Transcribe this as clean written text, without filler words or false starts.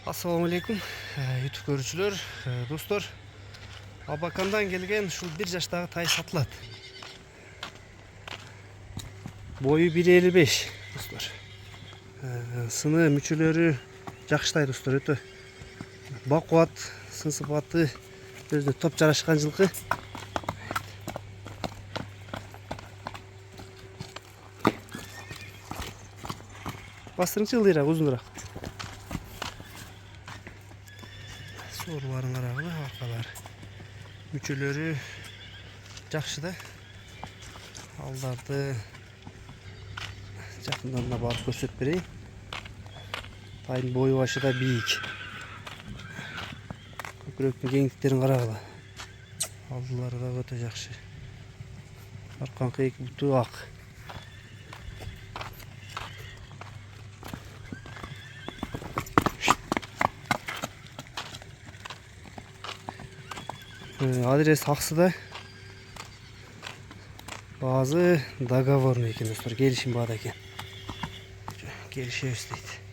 Assalamu alaikum YouTube көрүүчүлөр, достор. Абакандан келген ушул 1 жаштагы тай сатылат. Бою 1,55 достор. Сыны мүчөлөрү жакшытай достор, өтө бакубат, сын сыпаты өзүнө топ жарашкан жылкы. Бастырыңчы ылдыйраак, узунураак. Сорларын карагыла, аркалары. Мүчөлөрү жакшы да. Алдарды жакындан да барып көрсөтүп берейин. Тайдын бою башы да бийик. Көкүрөктүн кеңдиктерин карагыла. Алдылары да өтө жакшы. Арканкы эки буту ак. Адрес Аксыда. Баазы договорный экен достор, келишим баада экен. Келишебиз дейт.